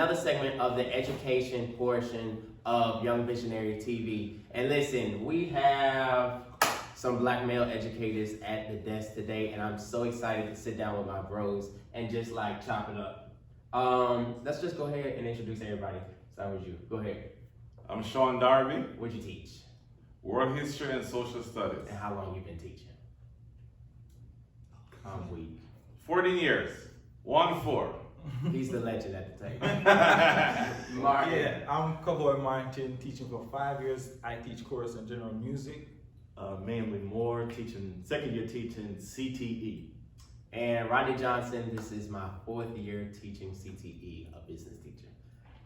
another segment of the education portion of Young Visionary TV. And listen, we have some black male educators at the desk today, and I'm so excited to sit down with my bros and just like chop it up. Let's just go ahead and introduce everybody. Start with you. Go ahead. I'm Sean Darby, What'd you teach? World History and Social Studies. And how long you been teaching? I'm weak. 14 years. 1-4. He's the legend at the table. Martin. Yeah, I'm Cowboy Martin, teaching for 5 years. I teach chorus and general music. Mainly more teaching, second year teaching CTE. And Rodney Johnson, this is my 4th year teaching CTE, a business teacher.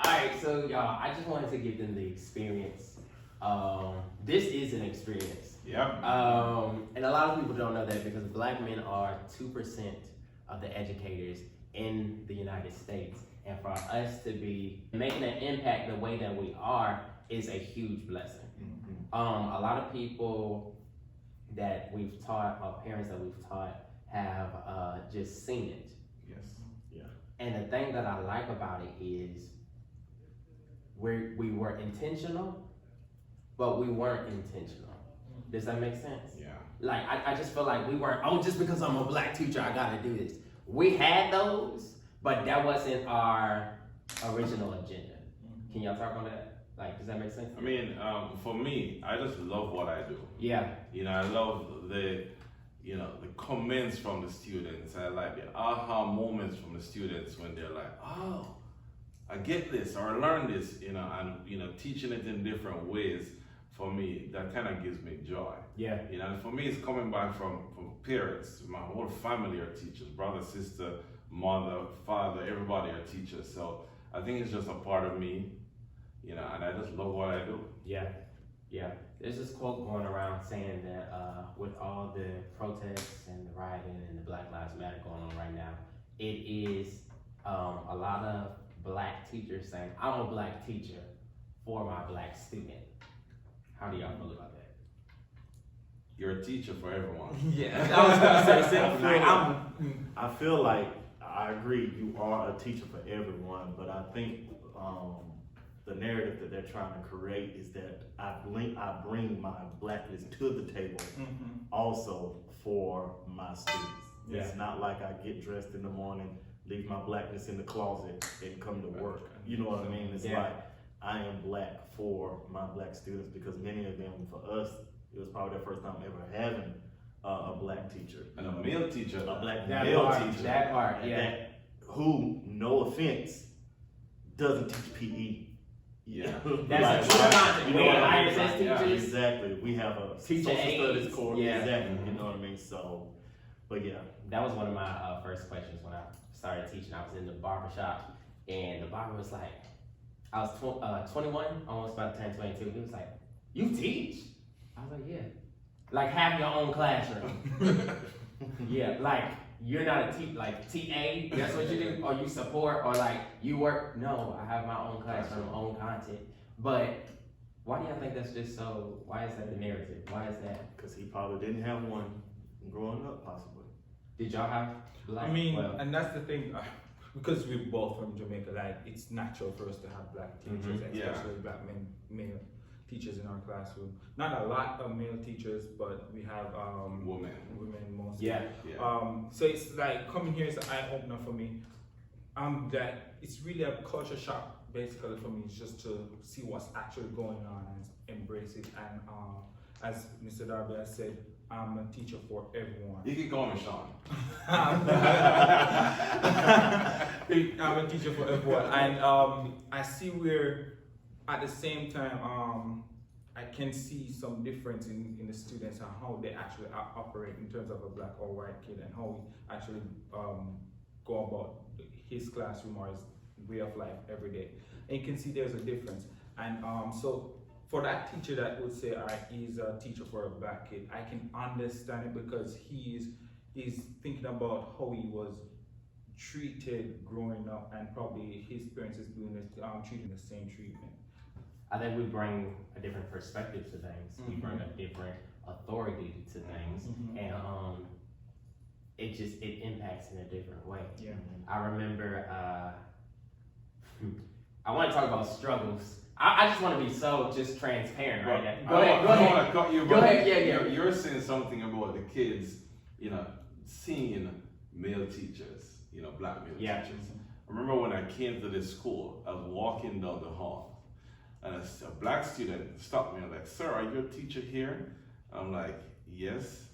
All right, so y'all, I just wanted to give them the experience. This is an experience. Yep. And a lot of people don't know that because black men are 2% of the educators in the United States. And for us to be making an impact the way that we are is a huge blessing. A lot of people that we've taught, or parents that we've taught, have just seen it. Yes. Yeah. And the thing that I like about it is we were intentional, but we weren't intentional. Does that make sense? Yeah. Like, I just feel like we weren't, oh, just because I'm a black teacher, I gotta do this. We had those, but that wasn't our original agenda. Can y'all talk on that? Like, does that make sense? I mean, for me, I just love what I do. Yeah. You know, I love the comments from the students. I like the aha moments from the students when they're like, oh, I get this, or I learned this, and, teaching it in different ways, for me, that kind of gives me joy. Yeah. For me, it's coming back from parents. My whole family are teachers, brother, sister, mother, father, everybody are teachers. So I think it's just a part of me, and I just love what I do. Yeah. Yeah. There's this quote going around saying that with all the protests and the rioting and the Black Lives Matter going on right now, it is a lot of black teachers saying, I'm a black teacher for my black student. How do y'all feel about that? You're a teacher for everyone. Yeah, I was gonna say something. I feel like I agree. You are a teacher for everyone, but I think the narrative that they're trying to create is that I bring my blackness to the table, also for my students. Yeah. It's not like I get dressed in the morning, leave my blackness in the closet, and come to work. You know what I mean? It's like I am black for my black students because many of them, for us, it was probably their first time ever having a black teacher. And a male teacher. A black That male part, teacher. that part, and yeah. who, no offense, doesn't teach PE. Yeah. That's a true concept. We have ISS teachers. Exactly. We have a Teacher social aides. studies course. Yeah. Exactly. You know what I mean? So, but yeah. That was one of my first questions when I started teaching. I was in the barber shop, and the barber was like, I was 21, almost about to turn 22. He was like, you teach? I was like, yeah. Like, have your own classroom. Yeah, like, you're not a TA, that's what you do? Or you support, or like, you work? No, I have my own classroom, own content. But why do y'all think that's just so, why is that the narrative? Why is that? Because he probably didn't have one growing up, possibly. Did y'all have black? I mean, and that's the thing, because we're both from Jamaica, like, it's natural for us to have black teachers, especially black male teachers in our classroom. Not a lot of male teachers, but we have women mostly. Yeah. So it's like coming here is an eye opener for me. That it's really a culture shock basically for me. It's just to see what's actually going on and embrace it. And as Mr. Darby has said, I'm a teacher for everyone. You can call me Sean. I'm a teacher for everyone, and I see where, at the same time, I can see some difference in the students and how they actually operate in terms of a black or white kid and how we actually go about his classroom or his way of life every day. And you can see there's a difference. And so for that teacher that would say, he's a teacher for a black kid, I can understand it because he's thinking about how he was treated growing up and probably his parents is doing this, treating the same treatment. I think we bring a different perspective to things. We bring a different authority to things, and it impacts in a different way. Yeah. I remember I want to talk about struggles. I just want to be so just transparent right now. I don't want to cut you, Go but ahead, yeah. you're saying something about the kids, seeing male teachers, black male teachers. I remember when I came to this school, I was walking down the hall, and a black student stopped me and like, "Sir, are you a teacher here?" I'm like, "Yes."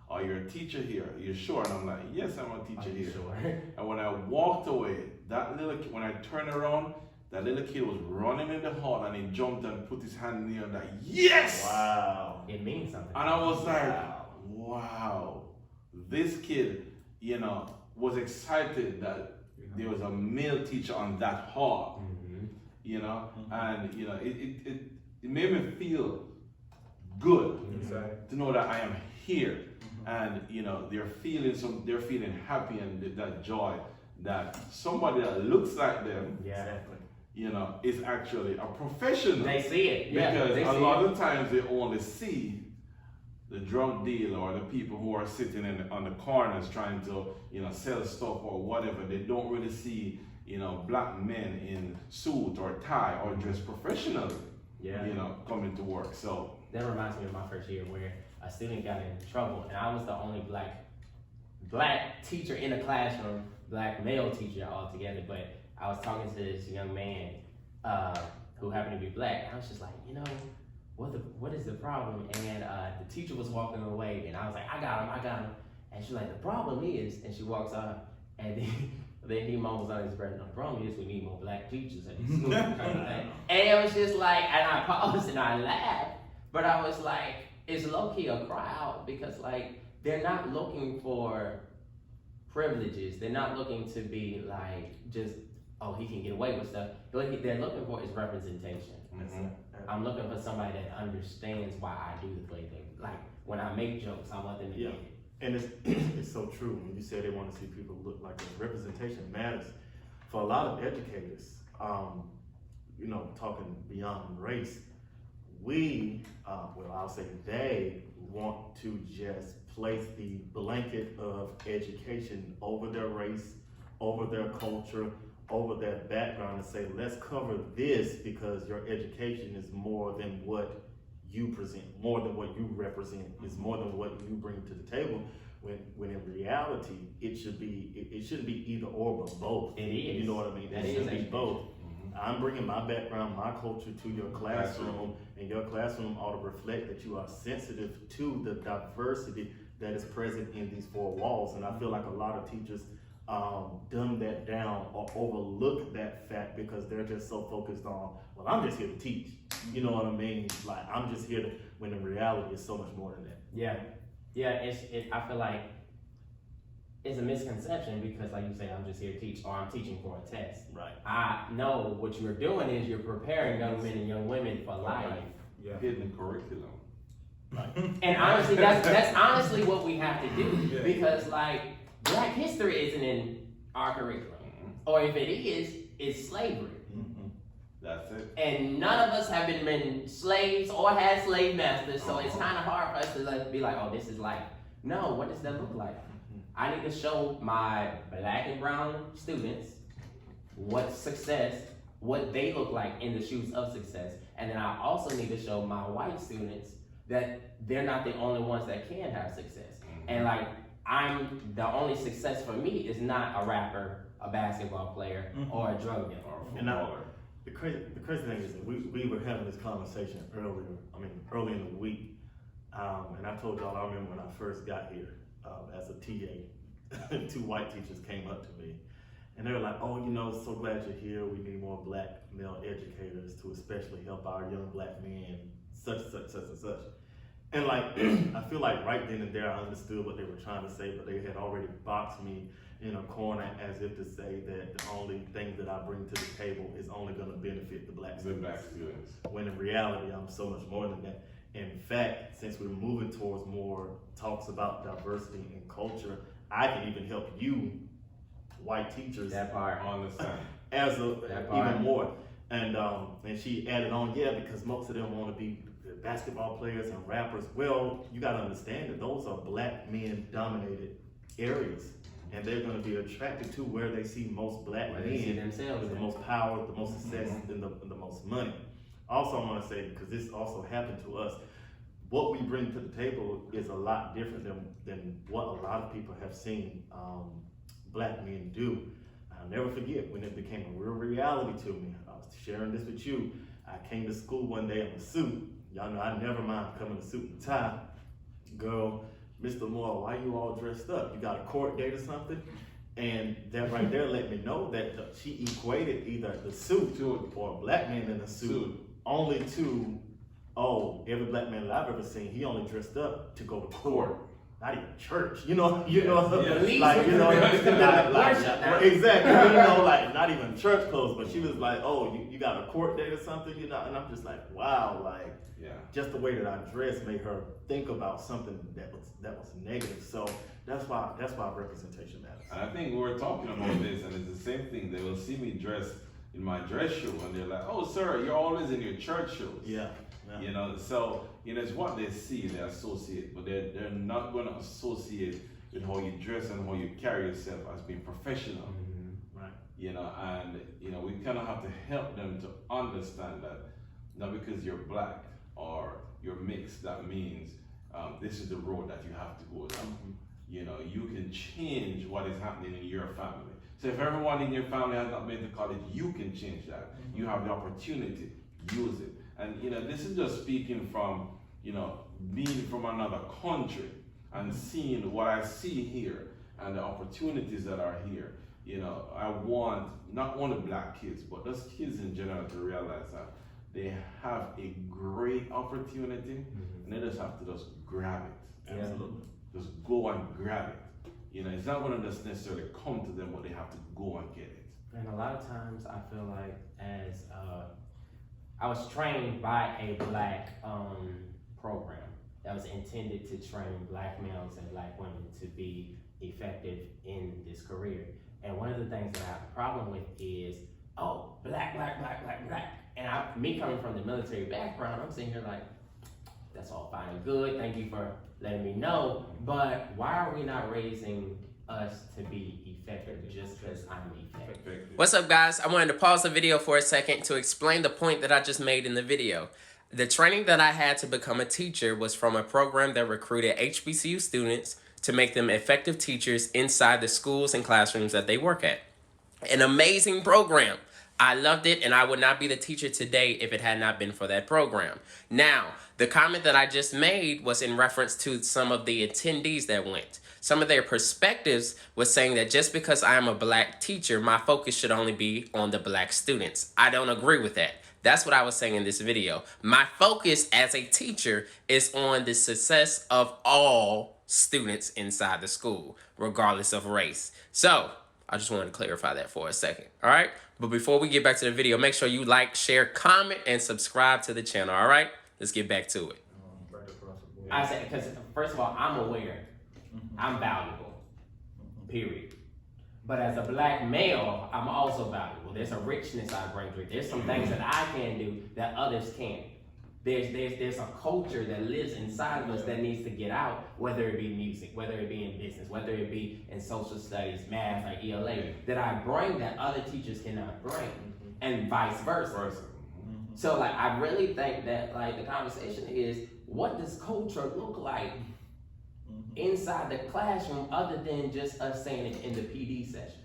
"Are you a teacher here? Are you sure?" And I'm like, "Yes, I'm a teacher here." Sure. And when I walked away, when I turned around, that little kid was running in the hall and he jumped and put his hand in the air like, "Yes!" Wow. It means something. And I was like, wow, this kid, was excited that there was a male teacher on that hall, and it made me feel good to know that I am here, and they're feeling happy and that joy that somebody that looks like them, is actually a professional. They see it. Because a lot of times they only see the drug dealer or the people who are sitting on the corners trying to, sell stuff or whatever. They don't really see, black men in suit or tie or dressed professionally, coming to work. So that reminds me of my first year where a student got in trouble, and I was the only black teacher in the classroom, black male teacher altogether, but I was talking to this young man who happened to be black, and I was just like, what is the problem? And the teacher was walking away, and I was like, I got him. And she's like, the problem is, and she walks up, and then he mumbles on his breath, the problem is we need more black teachers at the school. And it was just like, and I paused and I laughed, but I was like, it's low-key a cry out, because they're not looking for privileges. They're not looking to be just, he can get away with stuff. What they're looking for is representation. I'm looking for somebody that understands why I do the play thing. When I make jokes, I want them to get it. And it's so true. When you say they want to see people look like them, representation matters. For a lot of educators, talking beyond race, I'll say they want to just place the blanket of education over their race, over their culture, over their background, and say, let's cover this because your education is more than what you present, more than what you represent, is more than what you bring to the table. When in reality, it shouldn't be either or, but both. It is. You know what I mean? It should be both. I'm bringing my background, my culture to your classroom, and your classroom ought to reflect that you are sensitive to the diversity that is present in these four walls. And I feel like a lot of teachers dumb that down or overlook that fact because they're just so focused on, well, I'm just here to teach. You know what I mean? I'm just here to, when in reality it's so much more than that. Yeah, I feel like it's a misconception because, like you say, I'm just here to teach, or I'm teaching for a test. Right. I know what you're doing is you're preparing young men and young women for life. Hidden curriculum. Right. And honestly, that's honestly what we have to do, because Black history isn't in our curriculum, or if it is, it's slavery. That's it. And none of us have been slaves or had slave masters, so it's kind of hard for us to be like, oh, this is life. No, what does that look like? I need to show my black and brown students what they look like in the shoes of success. And then I also need to show my white students that they're not the only ones that can have success. And the only success for me is not a rapper, a basketball player, or a drug dealer. Or a footballer. The crazy thing is that we were having this conversation early in the week, and I told y'all, I remember when I first got here as a TA, two white teachers came up to me, and they were like, oh, so glad you're here, we need more black male educators to especially help our young black men, such and such. And I feel like right then and there I understood what they were trying to say, but they had already boxed me in a corner as if to say that the only thing that I bring to the table is only going to benefit the black students. When in reality, I'm so much more than that. In fact, since we're moving towards more talks about diversity and culture, I can even help you, white teachers, that part understand even more. And she added on, because most of them want to be basketball players and rappers. Well, you got to understand that those are black men dominated areas. and they're going to be attracted to where they see most black Where they see men themselves with the at. most power, the most success, and the most money. Also, I want to say, because this also happened to us, what we bring to the table is a lot different than what a lot of people have seen black men do. I'll never forget when it became a real reality to me. I was sharing this with you. I came to school one day in a suit. Y'all know I never mind coming in a suit and tie. Girl, Mr. Moore, why you all dressed up? You got a court date or something? And that right there let me know that she equated either the suit or a black man in a suit only to, oh, every black man that I've ever seen, he only dressed up to go to court. Not even church, like, like, exactly, like not even church clothes, but she was like, oh, you got a court date or something, and I'm just like, wow, like, just the way that I dressed made her think about something that was negative. So that's why representation matters. And I think we were talking about this, and it's the same thing. They will see me dressed in my dress shoe, and they're like, oh, sir, you're always in your church shoes. Yeah. So it's what they see, they associate, but they're not going to associate with how you dress and how you carry yourself as being professional. Mm-hmm. Right. And we kind of have to help them to understand that not because you're black or you're mixed, that means this is the road that you have to go down. Mm-hmm. You can change what is happening in your family. So if everyone in your family has not been to college, you can change that. Mm-hmm. You have the opportunity, use it. And this is just speaking from, being from another country and seeing what I see here and the opportunities that are here. I want not only black kids, but just kids in general to realize that they have a great opportunity, and they just have to just grab it. Absolutely. Just go and grab it. It's not going to just necessarily come to them, but they have to go and get it. And a lot of times I feel like as I was trained by a black program that was intended to train black males and black women to be effective in this career. And one of the things that I have a problem with is, oh, black. And me coming from the military background, I'm sitting here like, that's all fine and good. Thank you for letting me know. But why are we not raising us to be effective just because I'm effective? What's up, guys? I wanted to pause the video for a second to explain the point that I just made in the video. The training that I had to become a teacher was from a program that recruited HBCU students to make them effective teachers inside the schools and classrooms that they work at. An amazing program. I loved it, and I would not be the teacher today if it had not been for that program. Now, the comment that I just made was in reference to some of the attendees that went. Some of their perspectives was saying that just because I am a black teacher, my focus should only be on the black students. I don't agree with that. That's what I was saying in this video. My focus as a teacher is on the success of all students inside the school, regardless of race. So, I just wanted to clarify that for a second, all right? But before we get back to the video, make sure you like, share, comment, and subscribe to the channel, all right? Let's get back to it. I say, because first of all, I'm aware I'm valuable, period. But as a black male, I'm also valuable. There's a richness I bring to it. There's some things that I can do that others can't. There's a culture that lives inside of us that needs to get out, whether it be music, whether it be in business, whether it be in social studies, math, or ELA, that I bring that other teachers cannot bring, and vice versa. So like, I really think that like the conversation is, what does culture look like inside the classroom other than just us saying it in the PD session?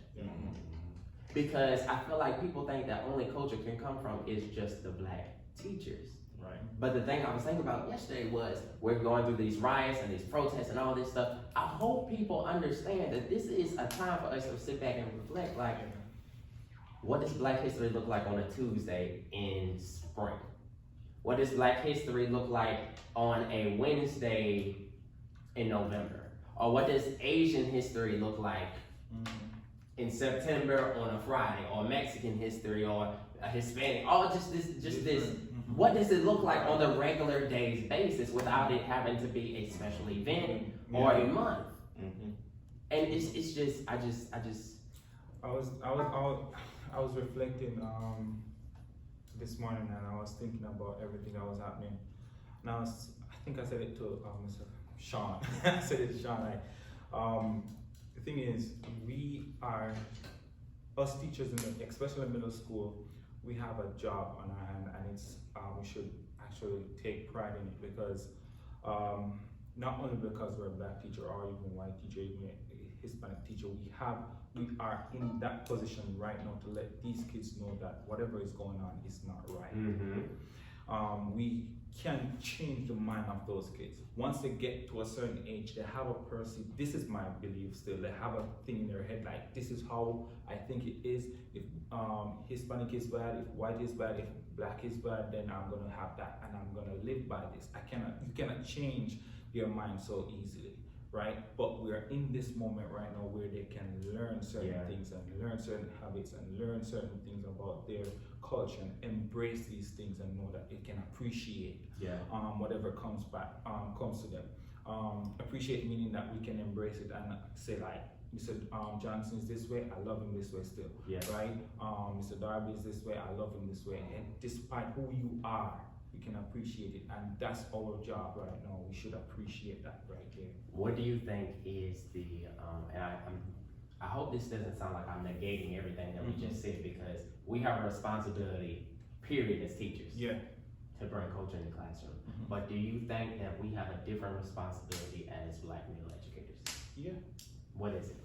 Because I feel like people think that only culture can come from is just the black teachers. Right. But the thing I was thinking about yesterday was, we're going through these riots and these protests and all this stuff. I hope people understand that this is a time for us to sit back and reflect, like, what does Black history look like on a Tuesday in spring? What does Black history look like on a Wednesday in November? Or what does Asian history look like in September on a Friday? Or Mexican history, or a Hispanic, all just this. What does it look like on the regular days basis without it having to be a special event or a month? And it's just, I was reflecting this morning, and I was thinking about everything that was happening. And I think I said it to Mr. Sean. I said it to Sean, like, the thing is, us teachers, especially in middle school, we have a job on our hand, and it's we should actually take pride in it, because not only because we're a black teacher or even white teacher, even a Hispanic teacher, we are in that position right now to let these kids know that whatever is going on is not right. We can change the mind of those kids. Once they get to a certain age, they have a perceive, this is my belief still, they have a thing in their head like, this is how I think it is. If Hispanic is bad, if white is bad, if black is bad, then I'm gonna have that and I'm gonna live by this. You cannot change their mind so easily, right? But we're in this moment right now where they can learn certain things and learn certain habits and learn certain things about their culture and embrace these things and know that they can appreciate whatever comes to them. Appreciate meaning that we can embrace it and say like, Mr. Johnson is this way, I love him this way still, right? Mr. Darby is this way, I love him this way. And despite who you are, we can appreciate it, and that's our job right now. We should appreciate that right there. What do you think is the, and I hope this doesn't sound like I'm negating everything that we just said, because we have a responsibility, period, as teachers, to bring culture in the classroom. But do you think that we have a different responsibility as black male educators? Yeah. What is it?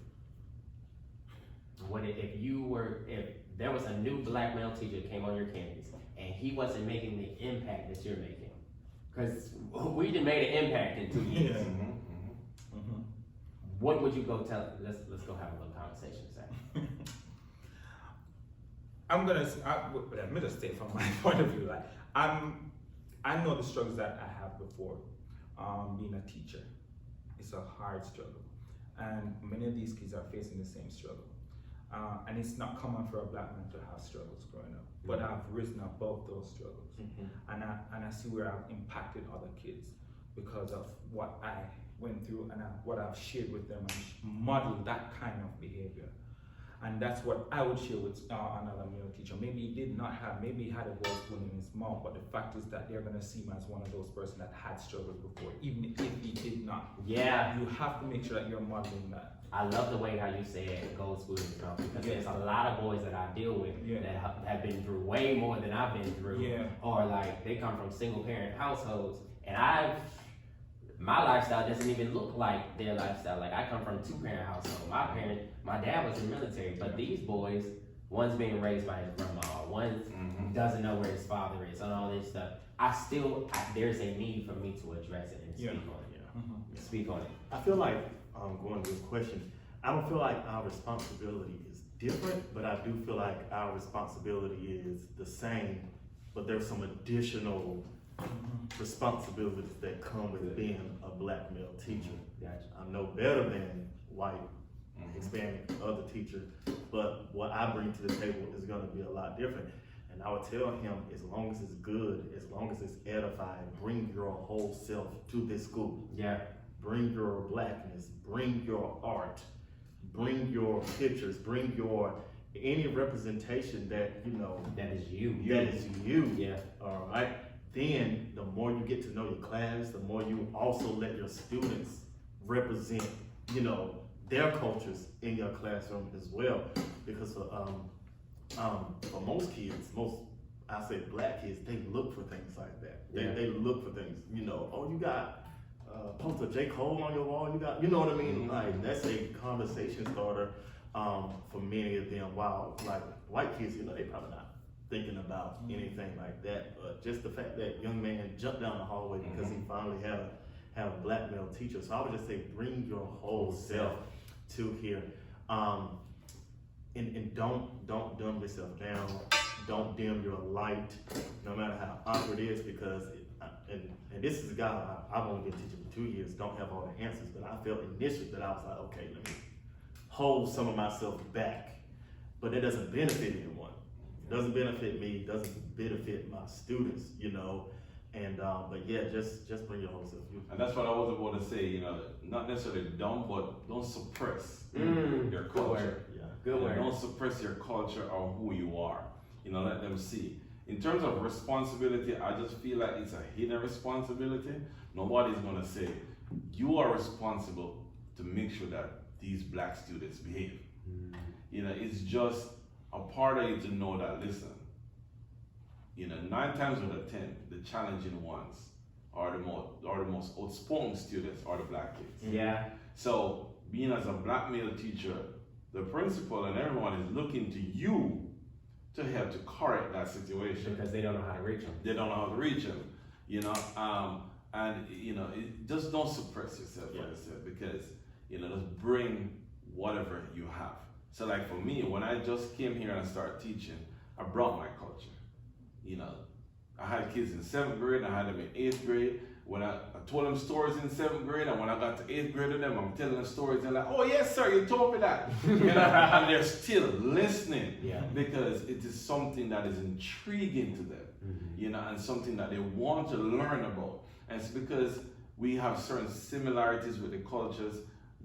If there was a new black male teacher that came on your campus and he wasn't making the impact that you're making, because we just made an impact in 2 years. What would you go tell? Let's go have a little conversation. Let me just state from my point of view, like I know the struggles that I have before being a teacher. It's a hard struggle, and many of these kids are facing the same struggle. And it's not common for a black man to have struggles growing up, but I've risen above those struggles, and I see where I've impacted other kids because of what I went through and what I've shared with them and modeled that kind of behavior. And that's what I would share with another male teacher. Maybe he had a gold spoon in his mouth, but the fact is that they're gonna see him as one of those persons that had struggled before, even if he did not. Yeah. You have to make sure that you're modeling that. I love the way how you said gold spoon in his mouth, because there's a lot of boys that I deal with that have been through way more than I've been through, or like they come from single parent households, and my lifestyle doesn't even look like their lifestyle. Like I come from a 2-parent household. My dad was in the military, but these boys, one's being raised by his grandma, one doesn't know where his father is, and all this stuff. There's a need for me to address it and speak on it. Speak on it. I feel like, going to this question, I don't feel like our responsibility is different, but I do feel like our responsibility is the same, but there's some additional responsibilities that come with being a black male teacher. Gotcha. I'm no better than white, Hispanic, other teachers, but what I bring to the table is gonna be a lot different. And I would tell him, as long as it's good, as long as it's edifying, bring your whole self to this school. Yeah. Bring your blackness, bring your art, bring your pictures, bring your any representation that that is you. That is you. Yeah. All right. Then the more you get to know your class, the more you also let your students represent, their cultures in your classroom as well. Because for most kids, I say black kids, they look for things like that. They look for things, oh, you got poster J. Cole on your wall, you know what I mean? Like that's a conversation starter for many of them. While like white kids, they probably not thinking about anything like that. But just the fact that young man jumped down the hallway because he finally had a black male teacher. So I would just say, bring your whole self to here, and don't dumb yourself down. Don't dim your light, no matter how awkward it is, because and this is a guy I've only been teaching for 2 years. Don't have all the answers, but I felt initially that I was like, okay, let me hold some of myself back, but it doesn't benefit anyone. It doesn't benefit me. It doesn't benefit my students, And but yeah, just bring your whole self. And that's what I was about to say. Not necessarily dumb, but don't suppress your culture. Good word. Don't suppress your culture or who you are. Let them see. In terms of responsibility, I just feel like it's a hidden responsibility. Nobody's gonna say you are responsible to make sure that these black students behave. You know, it's just a part of you to know that, listen, you know, 9 times out of 10, the challenging ones are the most outspoken students are the black kids. Yeah. So being as a black male teacher, the principal and everyone is looking to you to help to correct that situation. Because they don't know how to reach them. They don't know how to reach them, you know. And you know, just don't suppress yourself, like I said, because you know, just bring whatever you have. So like for me, when I just came here and started teaching, I brought my culture. You know, I had kids in 7th grade, I had them in 8th grade. When I told them stories in 7th grade, and when I got to 8th grade with them, I'm telling them stories, they're like, oh yes sir, you told me that. You know, and they're still listening, because it is something that is intriguing to them, you know, and something that they want to learn about. And it's because we have certain similarities with the cultures,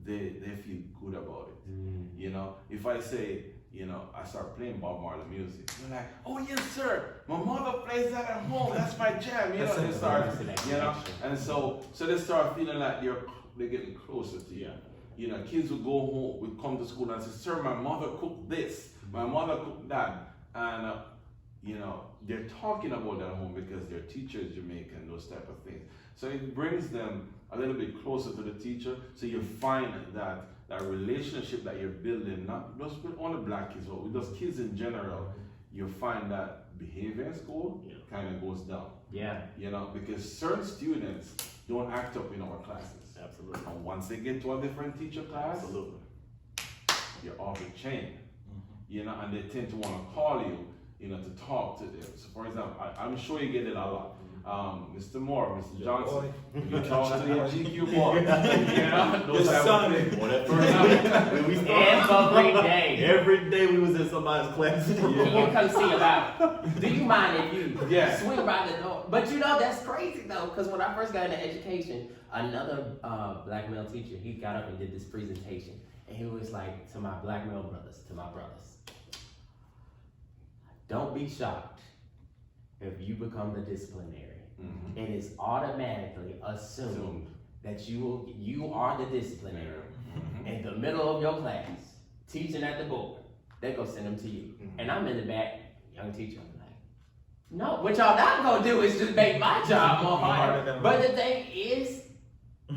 they feel good about it. You know, if I say, you know, I start playing Bob Marley music, they're like, oh yes sir, my mother plays that at home, that's my jam, you know, they start, you know, and so they start feeling like they're getting closer to you. You know, kids would go home, would come to school and say, sir, my mother cooked this, my mother cooked that, and you know, they're talking about that at home because their teacher is Jamaican, those type of things. So it brings them a little bit closer to the teacher, so you find that relationship that you're building, not just with only black kids, but with those kids in general, you find that behavior in school kind of goes down. Yeah. You know, because certain students don't act up in our classes. Absolutely. And once they get to a different teacher class, Absolutely. you're off the chain. You know, and they tend to want to call you, you know, to talk to them. So for example, I'm sure you get it a lot. Mr. Moore, Mr. Johnson, you talk to your GQ boy. You know, those type of things. Every day. Every day we was in somebody's class. Can you come see about, do you mind if you swing by the door? But you know, that's crazy though, because when I first got into education, another black male teacher, he got up and did this presentation. And he was like, to my black male brothers, don't be shocked if you become the disciplinarian. It is automatically assumed that you are the disciplinarian. In the middle of your class, teaching at the board, they go send them to you. And I'm in the back, young teacher, I'm like, no, what y'all not gonna do is just make my job more harder. But the thing is,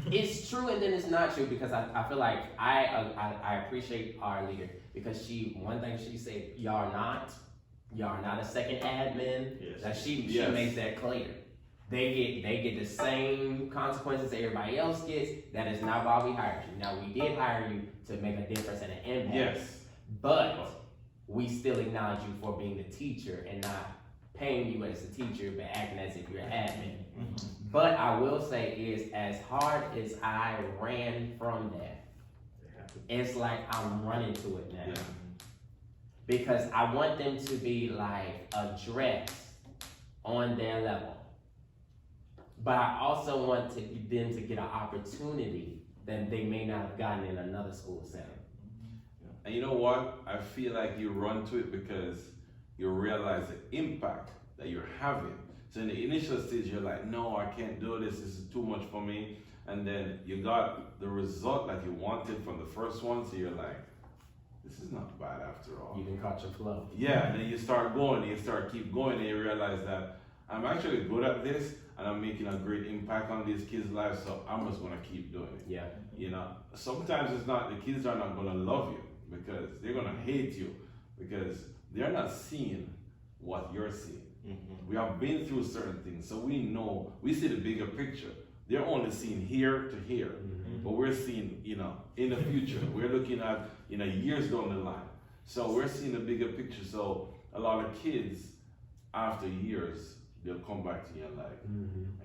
it's true and then it's not true, because I feel like I appreciate our leader, because one thing she said, y'all are not a second admin. That she makes that clear. They get the same consequences everybody else gets. That is not why we hired you. Now, we did hire you to make a difference and an impact. But we still acknowledge you for being the teacher and not paying you as a teacher, but acting as if you're an admin. But I will say is, as hard as I ran from that, it's like I'm running to it now. Because I want them to be like addressed on their level. But I also want them to get an opportunity that they may not have gotten in another school setting. And you know what? I feel like you run to it because you realize the impact that you're having. So in the initial stage, you're like, no, I can't do this. This is too much for me. And then you got the result that you wanted from the first one. So you're like, this is not bad after all. You can catch your flow. Yeah, and then you start going, and you keep going, and you realize that I'm actually good at this, and I'm making a great impact on these kids' lives, so I'm just gonna keep doing it. Yeah. You know, sometimes it's not, the kids are not gonna love you, because they're gonna hate you, because they're not seeing what you're seeing. We have been through certain things, so we see the bigger picture. They're only seeing here to here, but we're seeing, you know, in the future. We're looking at, you know, years down the line. So we're seeing the bigger picture. So a lot of kids, after years, they'll come back to you and like,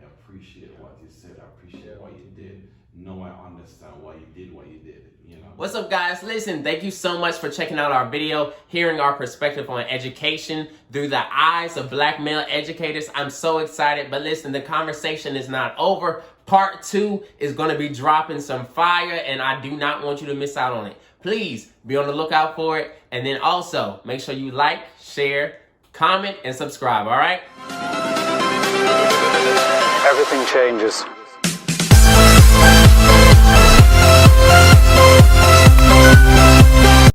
I appreciate what you said. I appreciate what you did. No, I understand why you did what you did, you know. What's up, guys? Listen, thank you so much for checking out our video, hearing our perspective on education through the eyes of black male educators. I'm so excited, but listen, the conversation is not over. Part 2 is going to be dropping some fire, and I do not want you to miss out on it. Please be on the lookout for it, and then also make sure you like, share, comment, and subscribe, all right? Everything changes.